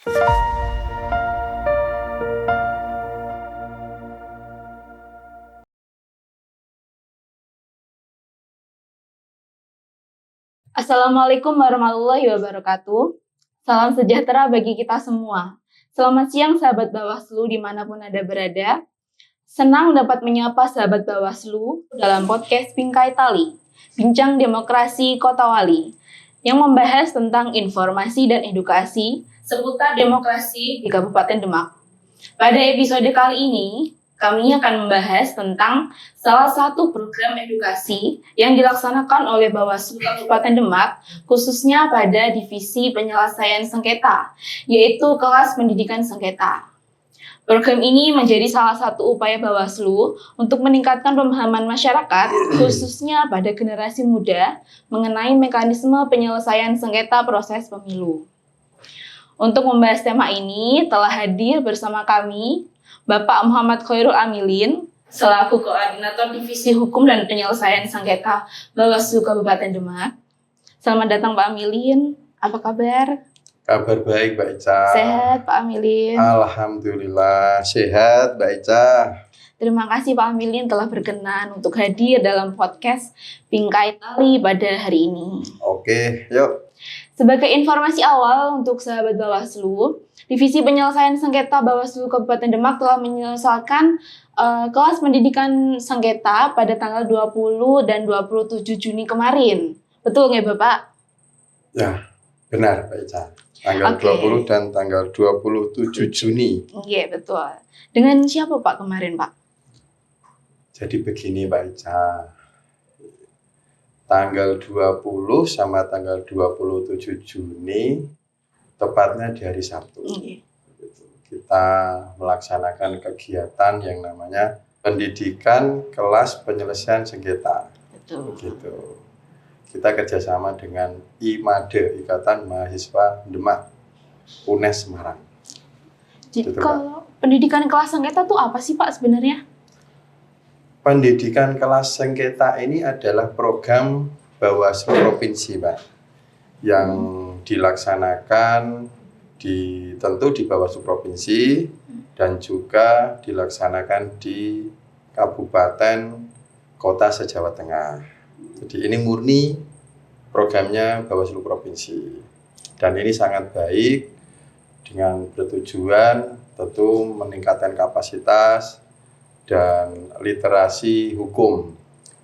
Assalamualaikum warahmatullahi wabarakatuh. Salam sejahtera bagi kita semua. Selamat siang sahabat Bawaslu dimanapun Anda berada. Senang dapat menyapa sahabat Bawaslu dalam podcast Bingkai Tali, Bincang Demokrasi Kota Wali, yang membahas tentang informasi dan edukasi seputar demokrasi di Kabupaten Demak. Pada episode kali ini, kami akan membahas tentang salah satu program edukasi yang dilaksanakan oleh Bawaslu Kabupaten Demak, khususnya pada Divisi Penyelesaian Sengketa, yaitu kelas pendidikan sengketa. Program ini menjadi salah satu upaya Bawaslu untuk meningkatkan pemahaman masyarakat, khususnya pada generasi muda, mengenai mekanisme penyelesaian sengketa proses pemilu. Untuk membahas tema ini, telah hadir bersama kami Bapak Muhammad Khairul Amilin, selaku Koordinator Divisi Hukum dan Penyelesaian Sengketa Bawaslu Kabupaten Demak. Selamat datang Pak Amilin, apa kabar? Kabar baik Mbak Ica. Sehat Pak Amilin? Alhamdulillah, sehat Mbak Ica. Terima kasih Pak Amilin telah berkenan untuk hadir dalam podcast Bingkai Tali pada hari ini. Oke, yuk. Sebagai informasi awal untuk sahabat Bawaslu, Divisi Penyelesaian Sengketa Bawaslu Kabupaten Demak telah menyelesaikan kelas pendidikan sengketa pada tanggal 20 dan 27 Juni kemarin. Betul nggak Bapak? Ya, benar Mbak Ica. Tanggal 20 dan tanggal 27 Juni. Iya, betul. Dengan siapa Pak kemarin Pak? Jadi begini Mbak Ica. Tanggal 20 sama tanggal 27 Juni, tepatnya di hari Sabtu. Kita melaksanakan kegiatan yang namanya pendidikan kelas penyelesaian sengketa. Betul. Begitu. Kita kerjasama dengan IMADE, Ikatan Mahasiswa Demak, UNES Semarang. Jadi kalau pendidikan kelas sengketa itu apa sih Pak sebenarnya? Pendidikan kelas sengketa ini adalah program Bawaslu Provinsi, Pak, yang dilaksanakan tentu di Bawaslu Provinsi dan juga dilaksanakan di Kabupaten Kota se-Jawa Tengah. Jadi ini murni programnya Bawaslu Provinsi dan ini sangat baik dengan bertujuan tentu meningkatkan kapasitas dan literasi hukum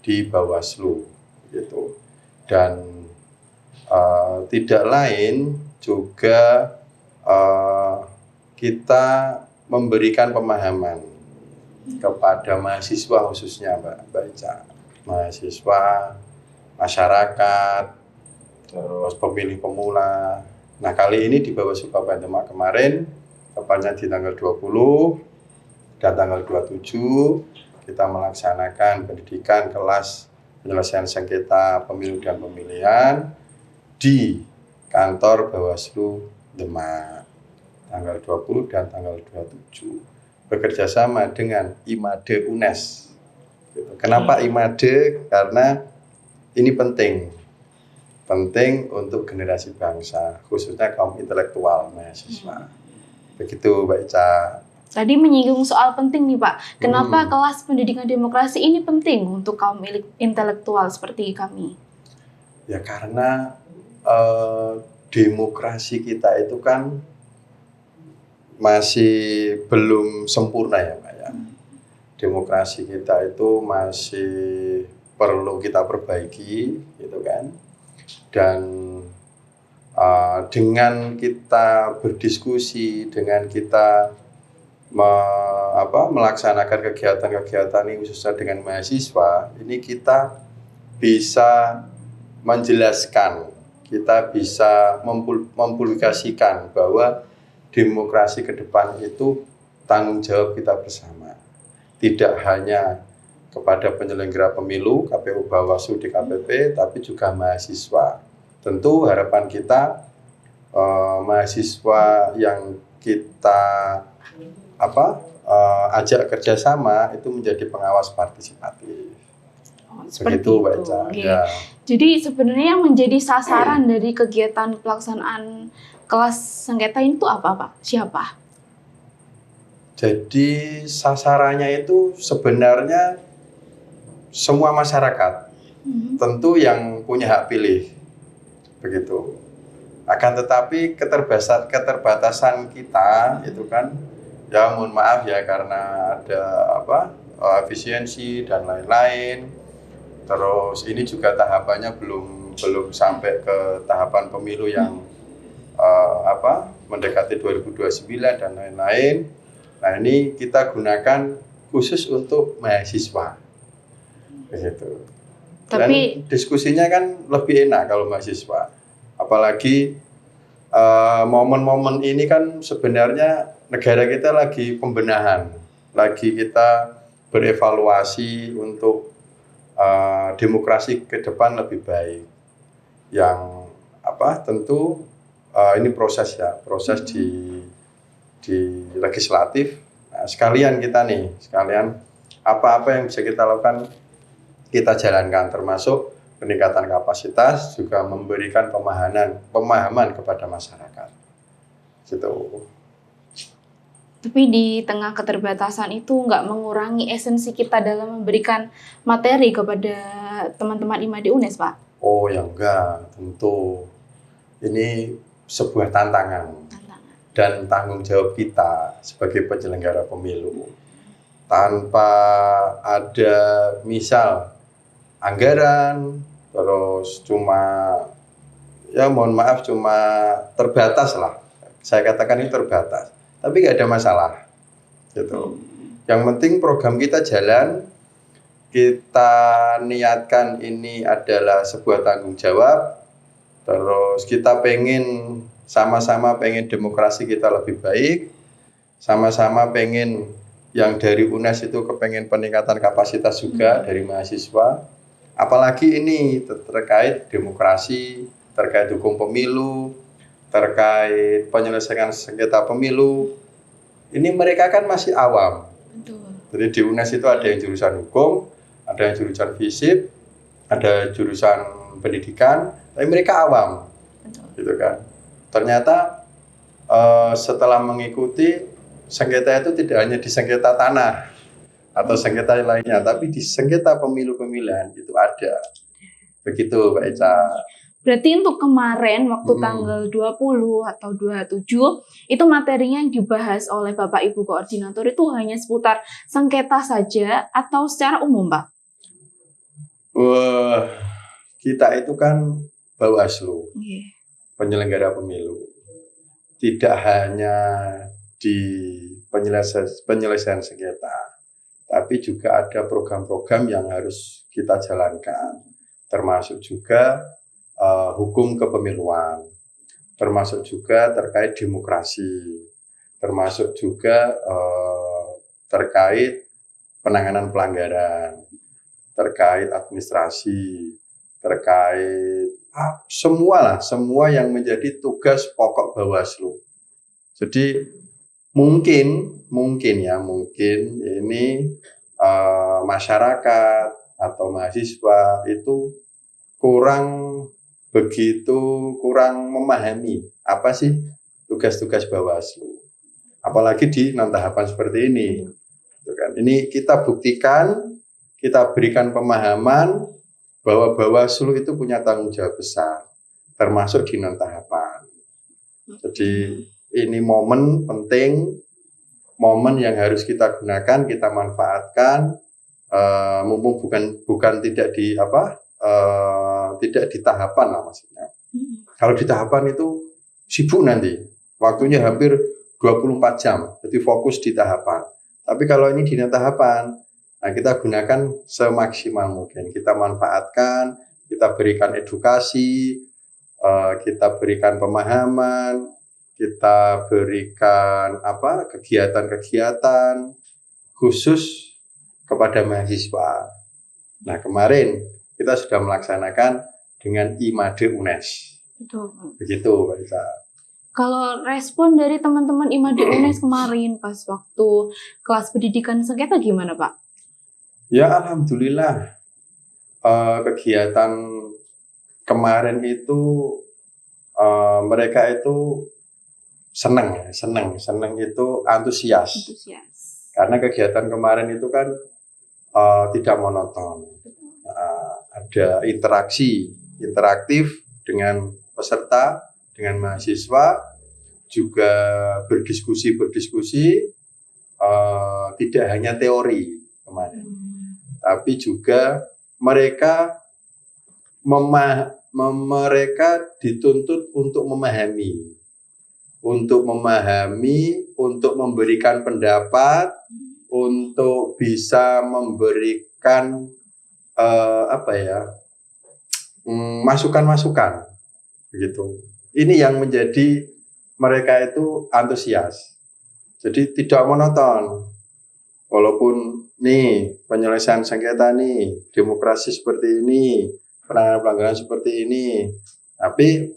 di Bawaslu gitu. Dan tidak lain juga kita memberikan pemahaman kepada mahasiswa khususnya Mbak Ica, mahasiswa, masyarakat, terus pemilih pemula. Nah kali ini di Bawaslu Kabupaten Demak kemarin, tepatnya di tanggal 20 dan tanggal 27 kita melaksanakan pendidikan kelas penyelesaian sengketa pemilu dan pemilihan di kantor Bawaslu Demak tanggal 20 dan tanggal 27 bekerja sama dengan IMADE UNES. Kenapa IMADE? Karena ini penting untuk generasi bangsa, khususnya kaum intelektual mahasiswa. Begitu Mbak Ica. Tadi menyinggung soal penting nih Pak, kenapa kelas pendidikan demokrasi ini penting untuk kaum intelektual seperti kami? Ya karena demokrasi kita itu kan masih belum sempurna ya Pak ya. Demokrasi kita itu masih perlu kita perbaiki gitu kan. Dan dengan kita berdiskusi, dengan kita melaksanakan kegiatan-kegiatan ini khususnya dengan mahasiswa, ini kita bisa menjelaskan, kita bisa mempublikasikan bahwa demokrasi ke depan itu tanggung jawab kita bersama. Tidak hanya kepada penyelenggara pemilu, KPU, Bawaslu, DKPP, tapi juga mahasiswa. Tentu harapan kita mahasiswa yang kita ajak kerjasama itu menjadi pengawas partisipatif. Seperti begitu, Mbak Ica. Okay. Ya. Jadi sebenarnya yang menjadi sasaran dari kegiatan pelaksanaan kelas sengketa itu apa Pak? Siapa? Jadi sasarannya itu sebenarnya semua masyarakat, tentu yang punya hak pilih, begitu. Akan tetapi keterbatasan kita itu kan, ya mohon maaf ya karena ada efisiensi dan lain-lain. Terus ini juga tahapannya belum sampai ke tahapan pemilu yang mendekati 2029 dan lain-lain. Nah ini kita gunakan khusus untuk mahasiswa, begitu. Dan diskusinya kan lebih enak kalau mahasiswa, apalagi momen-momen ini kan sebenarnya negara kita lagi pembenahan, lagi kita berevaluasi untuk demokrasi ke depan lebih baik. Yang tentu ini proses di legislatif. Nah, sekalian apa-apa yang bisa kita lakukan kita jalankan, termasuk peningkatan kapasitas, juga memberikan pemahaman kepada masyarakat. Gitu. Tapi di tengah keterbatasan itu nggak mengurangi esensi kita dalam memberikan materi kepada teman-teman IMAD UNES, Pak? Oh ya enggak, tentu. Ini sebuah tantangan dan tanggung jawab kita sebagai penyelenggara pemilu. Tanpa ada misal anggaran, terus cuma terbatas lah. Saya katakan ini terbatas, tapi nggak ada masalah. Gitu. Yang penting program kita jalan, kita niatkan ini adalah sebuah tanggung jawab, terus kita sama-sama pengen demokrasi kita lebih baik, sama-sama pengen yang dari UNES itu kepengen peningkatan kapasitas juga dari mahasiswa. Apalagi ini terkait demokrasi, terkait hukum pemilu, terkait penyelesaian sengketa pemilu. Ini mereka kan masih awam. Betul. Jadi di UNES itu ada yang jurusan hukum, ada yang jurusan fisip, ada jurusan pendidikan, tapi mereka awam. Betul. Gitu kan. Ternyata setelah mengikuti sengketa itu tidak hanya di sengketa tanah atau sengketa lainnya, tapi di sengketa pemilu-pemilihan itu ada. Begitu Pak Eca. Berarti untuk kemarin waktu tanggal 20 atau 27 itu materinya yang dibahas oleh Bapak Ibu Koordinator itu hanya seputar sengketa saja atau secara umum, Pak? Kita itu kan Bawaslu, penyelenggara pemilu. Tidak hanya di penyelesaian sengketa, tapi juga ada program-program yang harus kita jalankan, termasuk juga hukum kepemiluan, termasuk juga terkait demokrasi, termasuk juga terkait penanganan pelanggaran, terkait administrasi, terkait semua yang menjadi tugas pokok Bawaslu. Jadi mungkin ini masyarakat atau mahasiswa itu kurang memahami apa sih tugas-tugas Bawaslu. Apalagi di non-tahapan seperti ini. Ini kita buktikan, kita berikan pemahaman bahwa Bawaslu itu punya tanggung jawab besar, termasuk di non-tahapan. Jadi ini momen penting, momen yang harus kita gunakan, kita manfaatkan, mumpung bukan tidak di tahapan lah maksudnya. Kalau di tahapan itu sibuk nanti, waktunya hampir 24 jam, jadi fokus di tahapan. Tapi kalau ini di tahapan, nah kita gunakan semaksimal mungkin, kita manfaatkan, kita berikan edukasi, kita berikan pemahaman, kita berikan kegiatan-kegiatan khusus kepada mahasiswa. Nah kemarin kita sudah melaksanakan dengan IMAD UNES. Betul. Begitu Pak Isa. Kalau respon dari teman-teman IMAD UNES kemarin pas waktu kelas pendidikan sengketa gimana Pak? Ya alhamdulillah, kegiatan kemarin itu mereka itu seneng itu antusias. Antusias. Karena kegiatan kemarin itu kan tidak monoton. Ada interaktif dengan peserta, dengan mahasiswa, juga berdiskusi, tidak hanya teori kemarin, tapi juga mereka mereka dituntut untuk memahami, untuk memberikan pendapat, untuk bisa memberikan masukan-masukan, begitu. Ini yang menjadi mereka itu antusias. Jadi tidak monoton. Walaupun nih penyelesaian sengketa nih, demokrasi seperti ini, penanganan pelanggaran seperti ini, tapi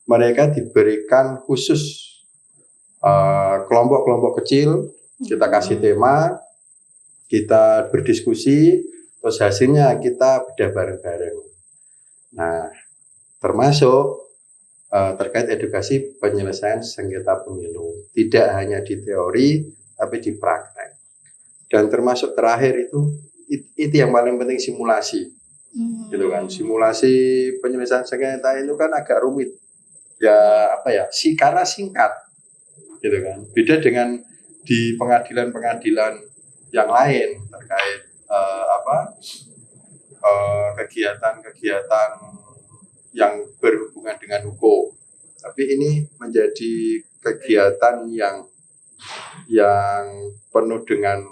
mereka diberikan khusus kelompok-kelompok kecil, kita kasih tema, kita berdiskusi, terus hasilnya kita bedah bareng-bareng. Nah, termasuk terkait edukasi penyelesaian sengketa pemilu, tidak hanya di teori, tapi di praktek. Dan termasuk terakhir itu yang paling penting, simulasi. Gitu kan. Simulasi penyelesaian sengketa itu kan agak rumit. Karena singkat. Gitu kan. Beda dengan di pengadilan-pengadilan yang lain terkait kegiatan-kegiatan yang berhubungan dengan hukum. Tapi ini menjadi kegiatan yang penuh dengan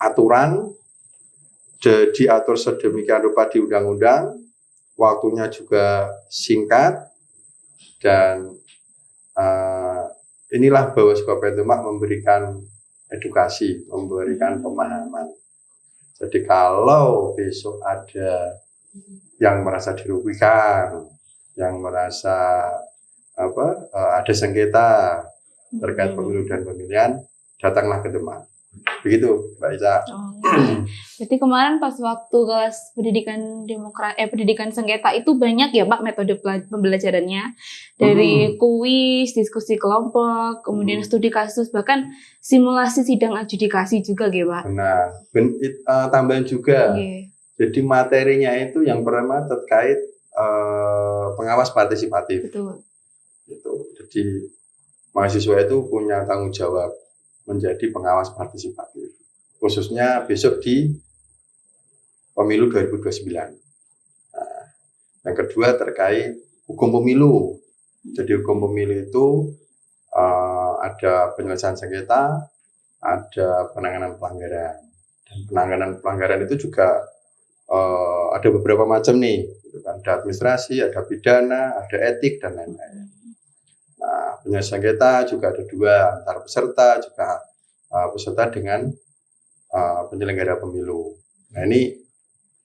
aturan, diatur sedemikian rupa di undang-undang, waktunya juga singkat, dan inilah Bawaslu Kabupaten Demak memberikan edukasi, memberikan pemahaman. Jadi kalau besok ada yang merasa dirugikan, yang merasa ada sengketa terkait pemilu dan pemilihan, datanglah ke Demak. Begitu, Mbak Ica. Berarti kemarin pas waktu kelas pendidikan sengketa itu banyak ya Pak metode pembelajarannya, dari kuis, diskusi kelompok, kemudian studi kasus, bahkan simulasi sidang adjudikasi juga ya Pak. Nah, tambahan juga. Jadi materinya itu yang pertama terkait pengawas partisipatif. Betul. Jadi mahasiswa itu punya tanggung jawab menjadi pengawas partisipatif, khususnya besok di pemilu 2029. Nah, yang kedua terkait hukum pemilu. Jadi hukum pemilu itu ada penyelesaian sengketa, ada penanganan pelanggaran. Dan penanganan pelanggaran itu juga ada beberapa macam nih, ada administrasi, ada pidana, ada etik, dan lain-lain. Nah, penyelesaian sengketa juga ada dua, antara peserta juga peserta dengan penyelenggara pemilu. Nah, ini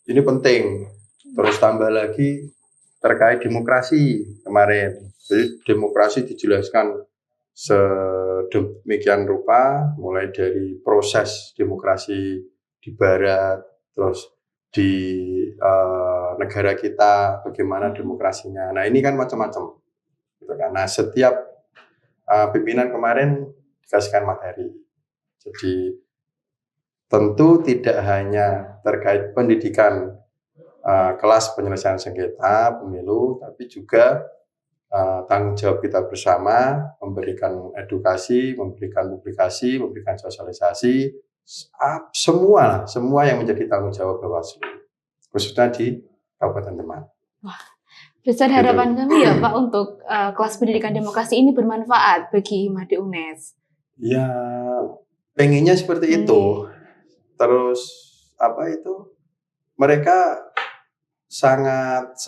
penting. Terus tambah lagi terkait demokrasi kemarin. Jadi demokrasi dijelaskan sedemikian rupa, mulai dari proses demokrasi di Barat, terus di negara kita bagaimana demokrasinya. Nah, ini kan macam-macam. Nah, setiap pimpinan kemarin dikasihkan materi. Jadi tentu tidak hanya terkait pendidikan kelas penyelesaian sengketa pemilu, tapi juga tanggung jawab kita bersama memberikan edukasi, memberikan publikasi, memberikan sosialisasi, semua yang menjadi tanggung jawab Bawaslu, khususnya di Kabupaten Demak. Wah, besar harapan kami ya Pak untuk kelas pendidikan demokrasi ini bermanfaat bagi Made UNES. Ya, pengennya seperti itu. Terus mereka sangat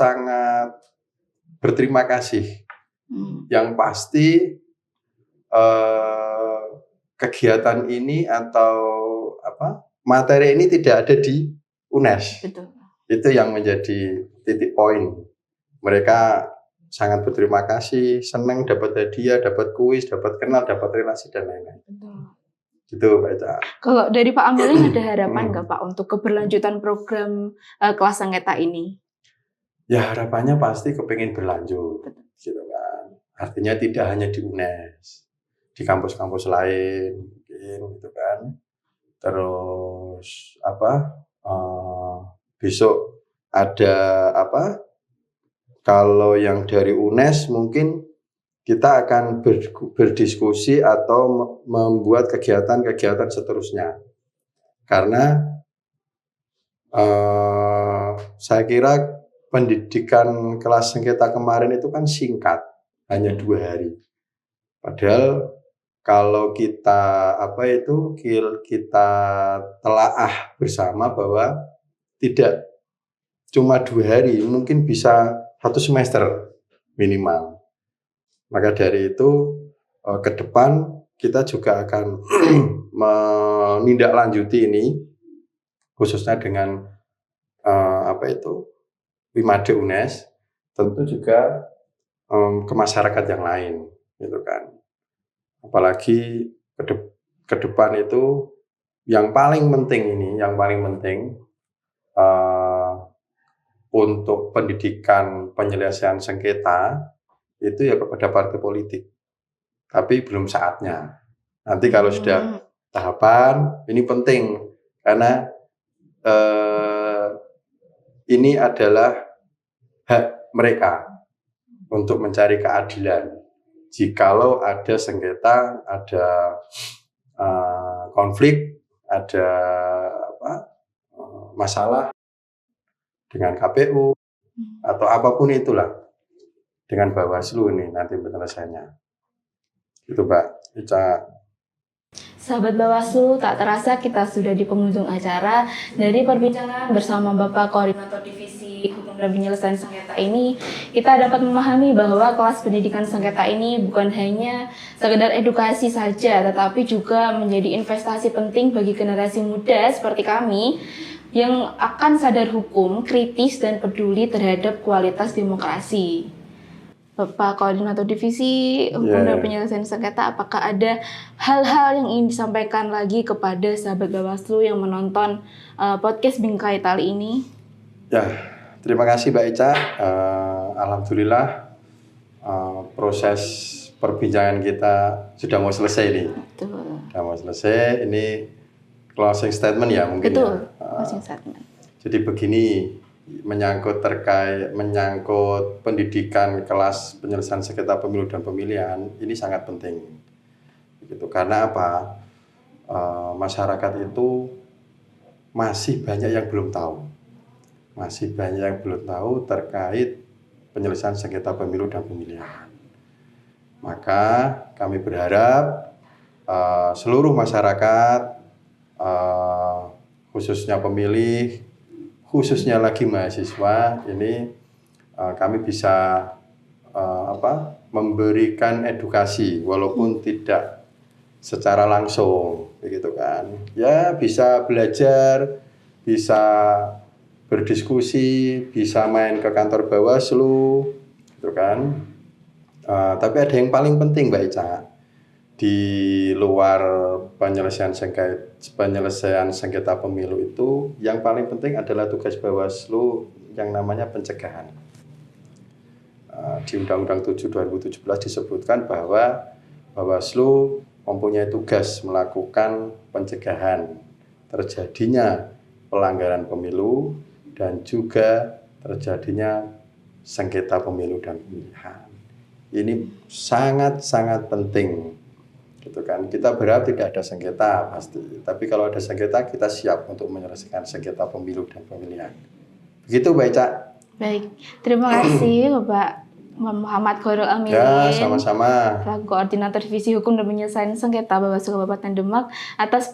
berterima kasih. Yang pasti kegiatan ini atau materi ini tidak ada di UNES. Betul. Itu yang menjadi titik poin. Mereka sangat berterima kasih, senang dapat hadiah, dapat kuis, dapat kenal, dapat relasi, dan lain-lain. Gitu, Pak Ica. Kalau dari Pak Ambilin ada harapan nggak Pak untuk keberlanjutan program kelas sengketa ini? Ya, harapannya pasti kepingin berlanjut. Gitu kan. Artinya tidak hanya di UNES, di kampus-kampus lain mungkin gitu kan. Terus besok ada kalau yang dari UNES mungkin kita akan berdiskusi atau membuat kegiatan-kegiatan seterusnya. Karena saya kira pendidikan kelas sengketa kemarin itu kan singkat, hanya 2 hari. Padahal kalau kita kita telaah bersama bahwa tidak cuma 2 hari, mungkin bisa 1 semester minimal. Maka dari itu ke depan kita juga akan menindaklanjuti ini, khususnya dengan Wimade UNES, tentu juga ke masyarakat yang lain, gitu kan. Apalagi ke depan itu yang paling penting untuk pendidikan penyelesaian sengketa itu ya kepada partai politik. Tapi belum saatnya. Nanti kalau sudah tahapan, ini penting karena ini adalah hak mereka untuk mencari keadilan. Jikalau ada sengketa, ada konflik, ada masalah dengan KPU atau apapun itulah, dengan Bawaslu ini nanti penyelesaiannya. Itu Mbak Ica. Sahabat Bawaslu, tak terasa kita sudah di penghujung acara. Dari perbincangan bersama Bapak Koordinator Divisi Hukum dan Penyelesaian Sengketa ini, kita dapat memahami bahwa kelas pendidikan sengketa ini bukan hanya sekedar edukasi saja, tetapi juga menjadi investasi penting bagi generasi muda seperti kami yang akan sadar hukum, kritis, dan peduli terhadap kualitas demokrasi. Bapak Koordinator Divisi Hukum dan Penyelesaian Sengketa, apakah ada hal-hal yang ingin disampaikan lagi kepada sahabat Bawaslu yang menonton podcast Bingkai Tali ini? Ya, terima kasih Mbak Ica. Alhamdulillah proses perbincangan kita sudah mau selesai nih. Betul. Sudah mau selesai. Ini closing statement ya mungkin. Betul. Closing statement. Jadi begini, menyangkut pendidikan kelas penyelesaian sengketa pemilu dan pemilihan ini sangat penting. Begitu. Karena apa? Masyarakat itu masih banyak yang belum tahu. Masih banyak yang belum tahu terkait penyelesaian sengketa pemilu dan pemilihan. Maka kami berharap seluruh masyarakat, khususnya pemilih, khususnya lagi mahasiswa ini kami bisa memberikan edukasi walaupun tidak secara langsung, begitu kan? Ya bisa belajar, bisa berdiskusi, bisa main ke kantor Bawaslu, gitu kan? Tapi ada yang paling penting Mbak Ica, di luar penyelesaian sengketa pemilu itu yang paling penting adalah tugas Bawaslu yang namanya pencegahan. Di Undang-Undang 7 2017 disebutkan bahwa Bawaslu mempunyai tugas melakukan pencegahan terjadinya pelanggaran pemilu dan juga terjadinya sengketa pemilu dan pemilihan. Ini sangat-sangat penting. Gitu kan. Kita berharap tidak ada sengketa pasti, tapi kalau ada sengketa kita siap untuk menyelesaikan sengketa pemilu dan pemilihan. Begitu Mbak Ica. Baik, terima kasih Bapak Muhammad Khairul Amilin. Ya, sama-sama. Selaku Koordinator Divisi Hukum dan Penyelesaian Sengketa Bawaslu Kabupaten Demak atas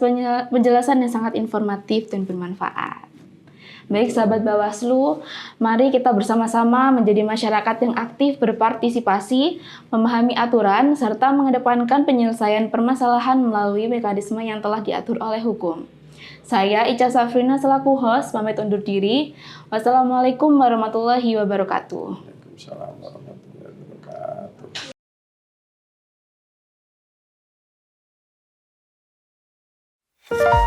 penjelasan yang sangat informatif dan bermanfaat. Baik sahabat Bawaslu, mari kita bersama-sama menjadi masyarakat yang aktif berpartisipasi, memahami aturan, serta mengedepankan penyelesaian permasalahan melalui mekanisme yang telah diatur oleh hukum. Saya Ica Safrina selaku host, pamit undur diri. Wassalamualaikum warahmatullahi wabarakatuh. Waalaikumsalam warahmatullahi wabarakatuh.